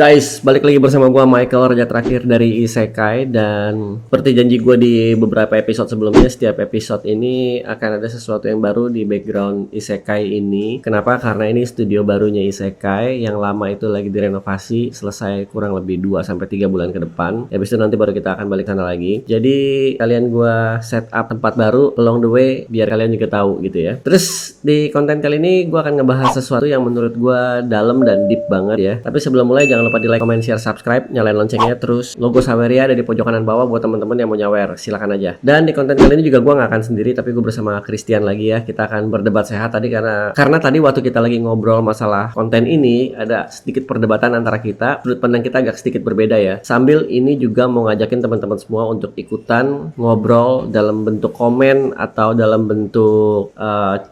Guys, balik lagi bersama gua Michael, raja terakhir dari Isekai. Dan seperti janji gua di beberapa episode sebelumnya, setiap episode ini akan ada sesuatu yang baru di background Isekai ini. Kenapa? Karena ini studio barunya Isekai. Yang lama itu lagi direnovasi, selesai kurang lebih 2-3 bulan ke depan. Habis itu nanti baru kita akan balik sana lagi. Jadi kalian gua set up tempat baru along the way, biar kalian juga tahu gitu ya. Terus di konten kali ini gua akan ngebahas sesuatu yang menurut gua dalam dan deep banget ya. Tapi sebelum mulai, jangan lupa di like, comment, share, subscribe, nyalain loncengnya. Terus logo Saweria ada di pojok kanan bawah buat teman-teman yang mau nyawer, silakan aja. Dan di konten kali ini juga gue nggak akan sendiri, tapi gue bersama Christian lagi ya. Kita akan berdebat sehat tadi karena tadi waktu kita lagi ngobrol masalah konten ini ada sedikit perdebatan antara kita. Sudut pandang kita agak sedikit berbeda ya. Sambil ini juga mau ngajakin teman-teman semua untuk ikutan ngobrol dalam bentuk komen atau dalam bentuk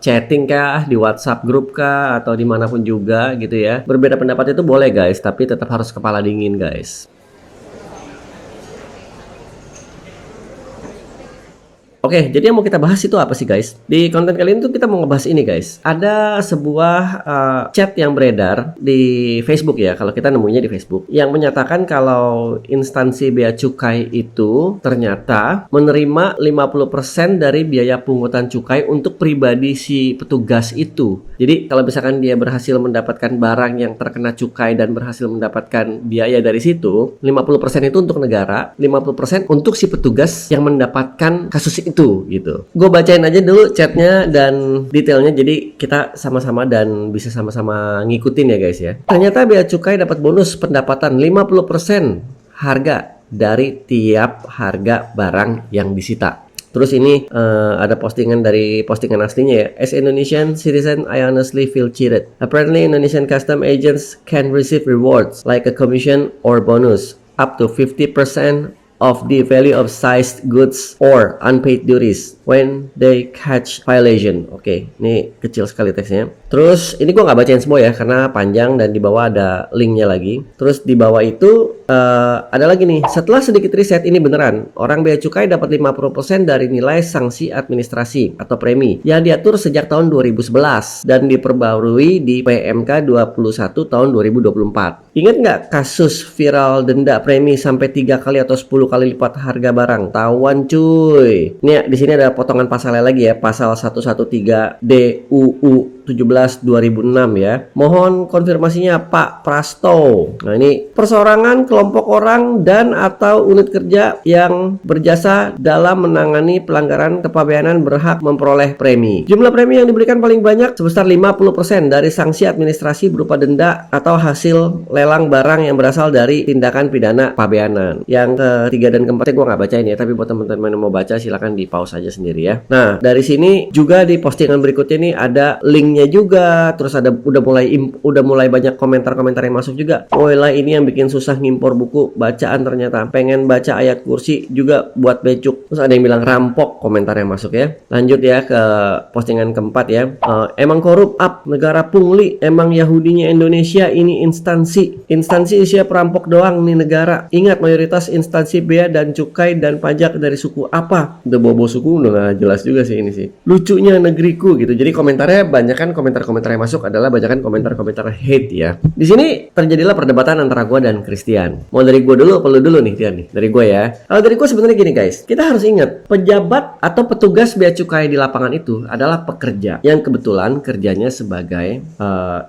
chatting kah, di WhatsApp grup kah, atau dimanapun juga gitu ya. Berbeda pendapat itu boleh guys, tapi tetap harus kepala dingin guys. Oke, jadi yang mau kita bahas itu apa sih guys? Di konten kali ini tuh kita mau ngebahas ini guys. Ada sebuah chat yang beredar di Facebook ya, kalau kita nemunya di Facebook, yang menyatakan kalau instansi bea cukai itu ternyata menerima 50% dari biaya pungutan cukai untuk pribadi si petugas itu. Jadi kalau misalkan dia berhasil mendapatkan barang yang terkena cukai dan berhasil mendapatkan biaya dari situ, 50% itu untuk negara, 50% untuk si petugas yang mendapatkan kasus itu gitu. Gue bacain aja dulu chatnya dan detailnya, jadi kita sama-sama dan bisa sama-sama ngikutin ya guys ya. Ternyata bea cukai dapat bonus pendapatan 50% harga dari tiap harga barang yang disita. Terus ini ada postingan dari postingan aslinya ya. As Indonesian citizen, I honestly feel cheated. Apparently Indonesian custom agents can receive rewards like a commission or bonus up to 50% of the value of seized goods or unpaid duties when they catch violation. Oke, ini kecil sekali teksnya. Terus ini gua nggak bacain semua ya karena panjang dan di bawah ada linknya lagi. Terus di bawah itu ada lagi nih. Setelah sedikit riset, ini beneran. Orang bea cukai dapat 50% dari nilai sanksi administrasi atau premi yang diatur sejak tahun 2011 dan diperbarui di PMK 21 tahun 2024. Ingat nggak kasus viral denda premi sampai 3 kali atau 10 kali lipat harga barang? Tawan cuy. Ini di sini ada potongan pasalnya lagi ya, pasal 113 DUU 17 2006 ya. Mohon konfirmasinya Pak Prasto. Nah, ini perseorangan, kelompok orang dan atau unit kerja yang berjasa dalam menangani pelanggaran kepabeanan berhak memperoleh premi. Jumlah premi yang diberikan paling banyak sebesar 50% dari sanksi administrasi berupa denda atau hasil lelang barang yang berasal dari tindakan pidana kepabeanan. Yang ketiga dan keempatnya gue nggak bacain ya, tapi buat teman-teman yang mau baca silakan di pause aja sendiri ya. Nah, dari sini juga di postingan berikutnya ini ada linknya juga. Terus ada udah mulai banyak komentar-komentar yang masuk juga. Oh lah, ini yang bikin susah ngimpor buku bacaan ternyata. Pengen baca ayat kursi juga buat becuk. Terus ada yang bilang rampok, komentar yang masuk ya. Lanjut ya ke postingan keempat ya. Emang korup up, negara pungli. Emang Yahudinya Indonesia ini instansi isinya perampok doang nih negara. Ingat mayoritas instansi bea dan cukai dan pajak dari suku apa? Udah bobo suku udah gak jelas juga sih ini sih. Lucunya negeriku gitu. Jadi komentarnya banyak kan, komentar-komentar yang masuk adalah banyak kan komentar-komentar hate ya. Di sini terjadilah perdebatan antara gue dan Christian. Mau dari gue dulu apa lu dulu nih Tian nih? Dari gue ya. Kalau dari gue sebenarnya gini guys, kita harus ingat pejabat atau petugas bea cukai di lapangan itu adalah pekerja yang kebetulan kerjanya sebagai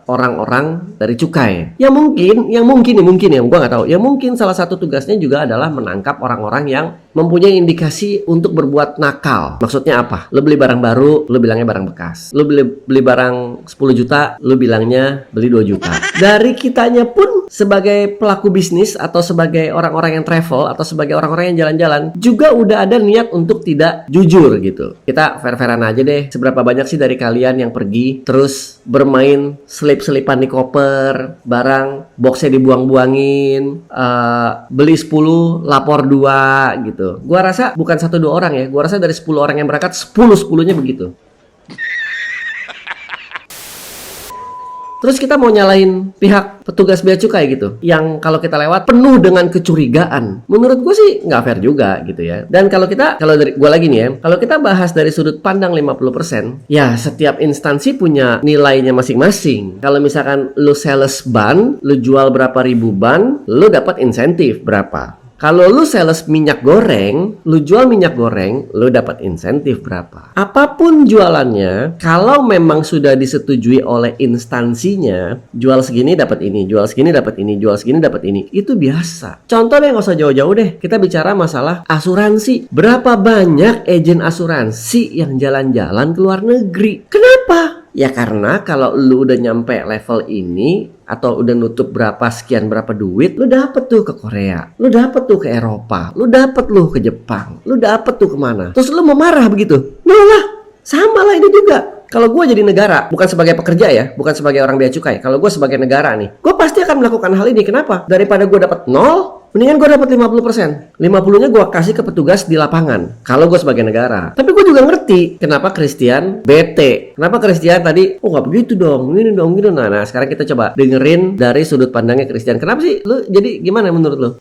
orang-orang dari cukai. Yang mungkin ya, gue nggak tahu. Yang mungkin salah satu tugasnya juga adalah menangkap orang-orang yang mempunyai indikasi untuk berbuat nakal. Maksudnya apa? Lo beli barang baru, lo bilangnya barang bekas. Lo beli barang 10 juta, lo bilangnya beli 2 juta. Dari kitanya pun sebagai pelaku bisnis atau sebagai orang-orang yang travel atau sebagai orang-orang yang jalan-jalan juga udah ada niat untuk tidak jujur gitu. Kita fair-fairan aja deh. Seberapa banyak sih dari kalian yang pergi terus bermain selip-selipan di koper, barang boxnya dibuang-buangin, beli 10 lapor 2 gitu. Gua rasa bukan 1-2 orang ya. Gua rasa dari 10 orang yang berangkat 10-10-nya begitu. Terus kita mau nyalain pihak petugas bea cukai gitu, yang kalau kita lewat penuh dengan kecurigaan. Menurut gue sih nggak fair juga gitu ya. Dan kalau dari gue lagi nih ya, kalau kita bahas dari sudut pandang 50%, ya setiap instansi punya nilainya masing-masing. Kalau misalkan lu sales ban, lu jual berapa ribu ban, lu dapat insentif berapa. Kalau lu sales minyak goreng, lu jual minyak goreng, lu dapat insentif berapa. Apapun jualannya, kalau memang sudah disetujui oleh instansinya, jual segini dapat ini, jual segini dapat ini, jual segini dapat ini, itu biasa. Contohnya nggak usah jauh-jauh deh, kita bicara masalah asuransi. Berapa banyak agen asuransi yang jalan-jalan ke luar negeri? Kenapa? Ya karena kalau lu udah nyampe level ini atau udah nutup berapa duit, lu dapet tuh ke Korea, lu dapet tuh ke Eropa, lu dapet lu ke Jepang, lu dapet tuh kemana. Terus lu mau marah begitu? No lah, sama lah ini juga. Kalau gue jadi negara, bukan sebagai pekerja ya, bukan sebagai orang bea cukai. Kalau gue sebagai negara nih, gue pasti akan melakukan hal ini. Kenapa? Daripada gue dapat 0, mendingan gue dapat 50%. 50-nya gue kasih ke petugas di lapangan. Kalau gue sebagai negara. Tapi gue juga ngerti kenapa Christian bete. Kenapa Christian tadi, oh nggak begitu dong, gini dong, gitu. Nah, sekarang kita coba dengerin dari sudut pandangnya Christian. Kenapa sih? Lu jadi gimana menurut lu?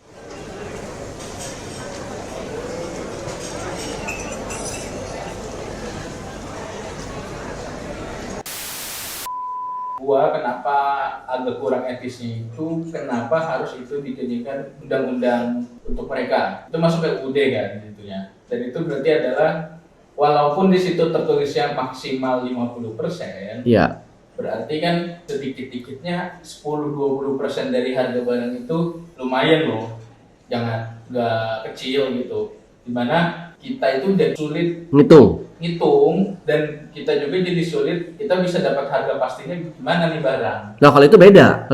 Gua kenapa agak kurang etisnya itu, kenapa harus itu dijadikan undang-undang untuk mereka. Itu masuk ke UUD kan itunya. Dan itu berarti adalah walaupun di situ tertulisnya maksimal 50%, Iya. berarti kan sedikit-dikitnya 10-20% dari harga barang itu lumayan loh. Jangan nggak kecil gitu. Dimana kita itu udah sulit ngitung dan kita juga jadi sulit, kita bisa dapat harga pastinya gimana nih barang. Nah kalau itu beda,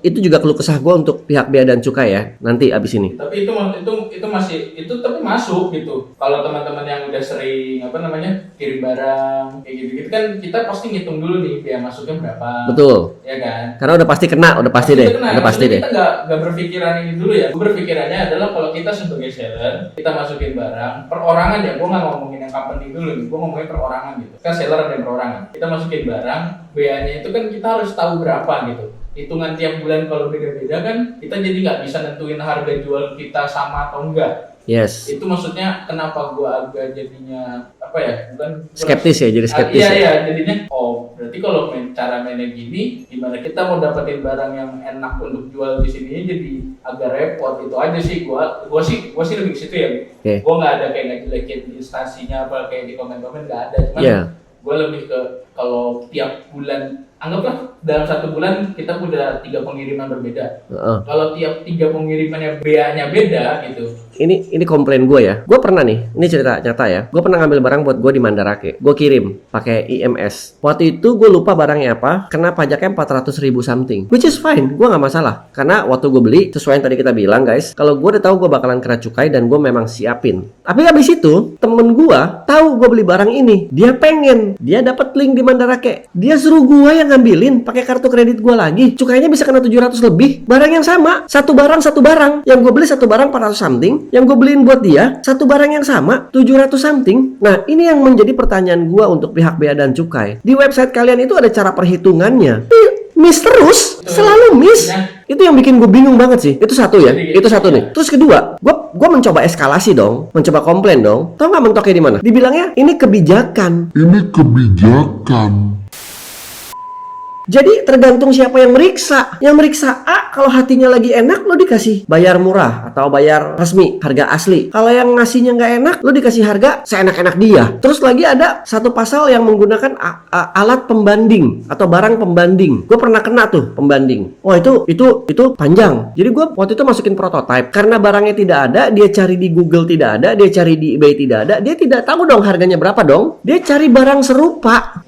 itu juga keluh kesah gue untuk pihak bea dan cukai ya nanti abis ini. Tapi itu masih tapi masuk gitu. Kalau teman-teman yang udah sering kirim barang kayak gitu kan kita pasti ngitung dulu nih biaya masuknya berapa. Betul. Ya kan? Karena udah pasti kena, udah pasti deh. Kita nggak berpikiran ini dulu ya. Gue berpikirannya adalah kalau kita sebagai seller kita masukin barang perorangan ya. Gue nggak ngomongin yang company dulu nih, gue ngomongin perorangan gitu. Kan seller ada yang perorangan. Kita masukin barang, biayanya itu kan kita harus tahu berapa gitu. Hitungan tiap bulan kalau beda-beda kan, kita jadi nggak bisa nentuin harga jual kita sama atau enggak. Yes. Itu maksudnya kenapa gue agak jadinya skeptis ya, jadi skeptis. Iya, jadinya berarti kalau cara mainnya gini, gimana kita mau dapetin barang yang enak untuk jual di sini jadi agak repot. Itu aja sih gue sih lebih ke situ ya. Okay. Gue nggak ada kayak ngejelekin instansinya apa kayak di komen-komen, nggak ada. Cuman gue lebih ke kalau tiap bulan, anggaplah dalam 1 bulan kita udah 3 pengiriman berbeda. Kalau tiap 3 pengirimannya bea-nya beda gitu. Ini komplain gue ya. Gue pernah nih, ini cerita nyata ya. Gue pernah ngambil barang buat gue di Mandarake. Gue kirim pakai IMS. Waktu itu gue lupa barangnya apa, kena pajaknya 400.000 something. Which is fine, gue nggak masalah. Karena waktu gue beli, sesuai yang tadi kita bilang guys, kalau gue udah tahu gue bakalan kena cukai dan gue memang siapin. Tapi habis itu temen gue tahu gue beli barang ini, dia dapat link di Mandarake. Dia suruh gue yang ngambilin pakai kartu kredit gue lagi. Cukainya bisa kena 700 lebih. Barang yang sama, satu barang. Yang gue beli satu barang 400 something. Yang gue beliin buat dia satu barang yang sama 700 something. Nah ini yang menjadi pertanyaan gue untuk pihak bea dan cukai. Di website kalian itu ada cara perhitungannya, miss terus, selalu miss. Itu yang bikin gue bingung banget sih. Itu satu ya, itu satu nih. Terus kedua, gue mencoba eskalasi dong, mencoba komplain dong. Tahu nggak mentoknya di mana? Dibilangnya ini kebijakan. Jadi tergantung siapa yang meriksa. Yang meriksa A, kalau hatinya lagi enak, lo dikasih bayar murah atau bayar resmi, harga asli. Kalau yang ngasihnya nggak enak, lo dikasih harga seenak-enak dia. Terus lagi ada satu pasal yang menggunakan alat pembanding atau barang pembanding. Gue pernah kena tuh pembanding. Wah itu panjang. Jadi gue waktu itu masukin prototype. Karena barangnya tidak ada, dia cari di Google tidak ada, dia cari di eBay tidak ada, dia tidak tahu dong harganya berapa dong. Dia cari barang serupa,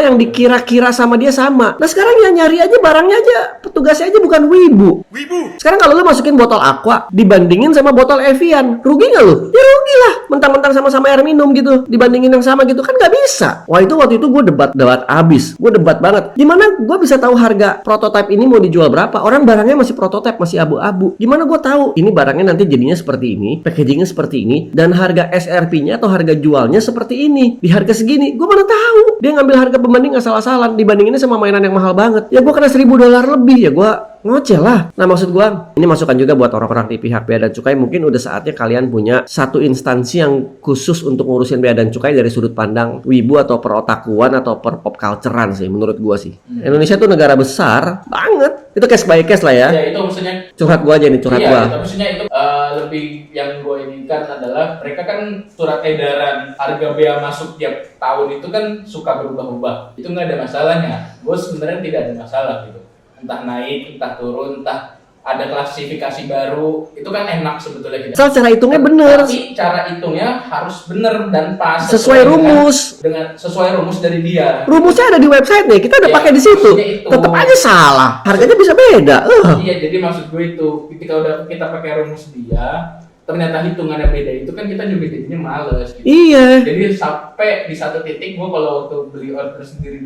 yang dikira-kira sama dia sama. Nah sekarang yang nyari aja barangnya aja, petugasnya aja bukan wibu. Sekarang kalau lu masukin botol Aqua dibandingin sama botol Evian, rugi nggak lu? Ya rugi lah, mentang-mentang sama-sama air minum gitu, dibandingin yang sama gitu kan nggak bisa. Wah itu waktu itu gue debat abis, gue debat banget. Gimana gue bisa tahu harga prototype ini mau dijual berapa? Orang barangnya masih prototype, masih abu-abu. Gimana gue tahu ini barangnya nanti jadinya seperti ini, packagingnya seperti ini, dan harga SRP-nya atau harga jualnya seperti ini, di harga segini? Gue mana tahu? Dia ngambil harga pembanding asal-asalan, dibandinginnya sama mainan yang mahal banget. Ya gue kena $1.000 lebih, ya gue ngoceh lah. Nah maksud gue, ini masukan juga buat orang-orang di pihak bea dan cukai. Mungkin udah saatnya kalian punya satu instansi yang khusus untuk ngurusin bea dan cukai dari sudut pandang wibu atau perotakuan atau per pop culturean sih, menurut gue sih. Indonesia tuh negara besar banget. Itu case by case lah ya. Ya itu maksudnya Curhat gue aja nih, curhat gue. Iya, maksudnya itu lebih yang gue inginkan adalah mereka kan surat edaran harga bea masuk tiap tahun itu kan suka berubah-ubah. Itu nggak ada masalahnya. Gue sebenarnya tidak ada masalah gitu. Entah naik, entah turun, entah ada klasifikasi baru, itu kan enak sebetulnya kita. Soal cara hitungnya bener. Tapi cara hitungnya harus bener dan pas. Sesuai rumus. Dengan sesuai rumus dari dia. Rumusnya ada di website nih, kita udah Ya, pakai di situ. maksudnya itu. Tetap aja salah. Harganya bisa beda. Iya, jadi maksud gue itu ketika udah kita pakai rumus dia, ternyata hitungannya beda itu kan kita juga jadinya males gitu. Iya. Jadi sampai di satu titik gue kalau waktu beli order sendiri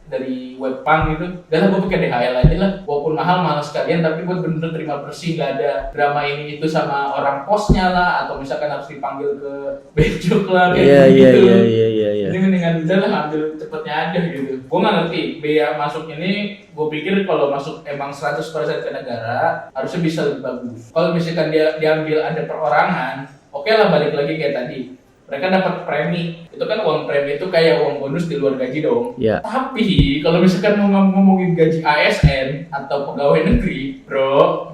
dari Webpang gitu, udah lah gue pakai DHL aja lah, walaupun mahal sekalian, tapi gue bener-bener terima bersih, gak ada drama ini itu sama orang posnya lah, atau misalkan harus dipanggil ke bejuk lah kayak gitu. Iya. Jadi mendingan udah lah ambil cepetnya aja gitu. Gue nggak ngerti bea masuk ini, gue pikir kalau masuk emang 100% ke negara harusnya bisa lebih bagus. Kalau misalkan dia diambil ada perorangan, oke lah, balik lagi kayak tadi. Mereka dapat premi, itu kan uang premi itu kayak uang bonus di luar gaji dong. Iya. Tapi kalau misalkan mau ngomongin gaji ASN atau pegawai negeri, bro,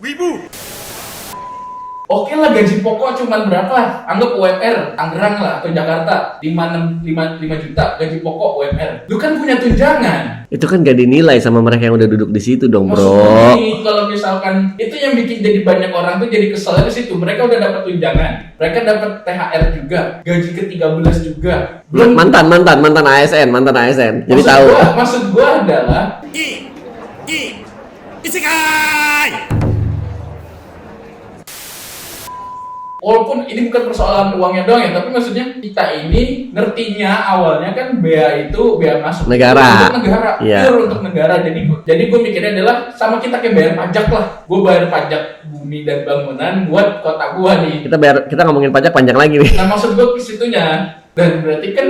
Wibu. oke lah gaji pokok cuman berapa? Anggap UMR Tangerang lah atau Jakarta 5 juta gaji pokok UMR. Lu kan punya tunjangan. Itu kan gak dinilai sama mereka yang udah duduk di situ dong, Maksudnya bro. nih, kalau misalkan itu yang bikin jadi banyak orang tuh jadi keselnya ke situ. Mereka udah dapat tunjangan, mereka dapat THR juga, gaji ke-13 juga. Mantan ASN. Jadi tahu. Maksud gua adalah Isekai. walaupun ini bukan persoalan uangnya doang ya, tapi maksudnya kita ini ngertinya awalnya kan bea itu bea masuk Negara. untuk negara, Iya. pure untuk negara. Jadi gue mikirnya adalah sama kita kayak bayar pajak lah. Gue bayar pajak bumi dan bangunan buat kota gua nih. Kita ngomongin pajak panjang lagi nih. Nah maksud gue ke situnya, dan berarti kan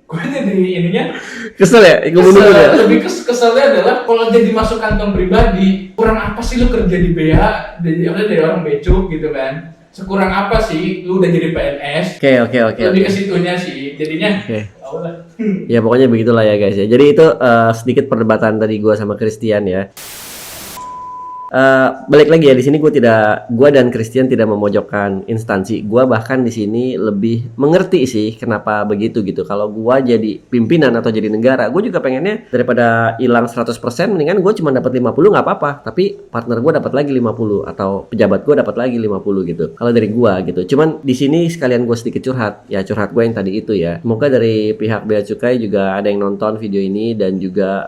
gue jadi ininya Kesel ya? Ya? lebih keselnya adalah kalau jadi masuk kantong pribadi, kurang apa sih lu kerja di bea dari orang becuk gitu kan? Sekurang apa sih lu udah jadi PNS? Oke. Lebih ke situnya sih, jadinya. Oke. Apalah. Ya pokoknya begitulah ya guys ya. Jadi itu sedikit perdebatan tadi gua sama Christian ya. Balik lagi ya, di sini gua dan Christian tidak memojokkan instansi. Gua bahkan di sini lebih mengerti sih kenapa begitu gitu. Kalau gua jadi pimpinan atau jadi negara, gua juga pengennya daripada hilang 100%, mendingan gua cuma dapat 50 nggak apa-apa, tapi partner gua dapat lagi 50 atau pejabat gua dapat lagi 50 gitu. Kalau dari gua gitu. Cuman di sini sekalian gua sedikit curhat. Ya curhat gua yang tadi itu ya. Semoga dari pihak bea cukai juga ada yang nonton video ini dan juga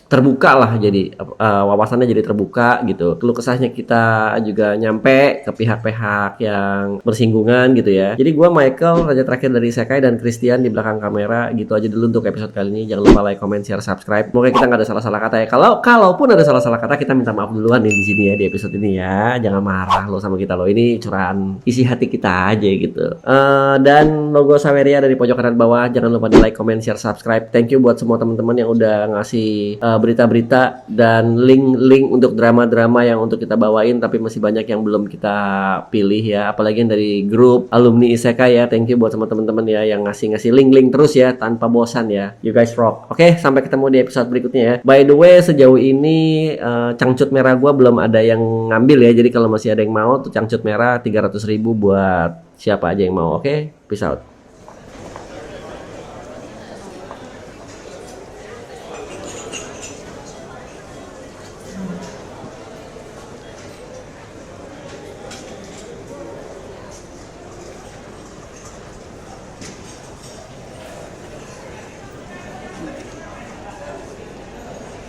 terbuka lah, jadi wawasannya jadi terbuka gitu. Keluh kesahnya kita juga nyampe ke pihak-pihak yang bersinggungan gitu ya. Jadi gua Michael, raja terakhir dari Isekai, dan Christian di belakang kamera. Gitu aja dulu untuk episode kali ini. Jangan lupa like, comment, share, subscribe. Semoga kita nggak ada salah-salah kata ya. Kalaupun ada salah-salah kata, kita minta maaf duluan nih di sini ya, di episode ini ya. Jangan marah lo sama kita lo. Ini curahan isi hati kita aja gitu. Dan logo Saweria ada di pojok kanan bawah. Jangan lupa di like, comment, share, subscribe. Thank you buat semua teman-teman yang udah ngasih berita-berita dan link-link untuk drama-drama yang untuk kita bawain, tapi masih banyak yang belum kita pilih ya, apalagi yang dari grup alumni Isekai ya. Thank you buat sama teman-teman ya yang ngasih link-link terus ya tanpa bosan ya. You guys rock. Oke, sampai ketemu di episode berikutnya ya. By the way, sejauh ini cangcut merah gua belum ada yang ngambil ya. Jadi kalau masih ada yang mau tuh cangcut merah 300.000 buat siapa aja yang mau. Oke, peace out.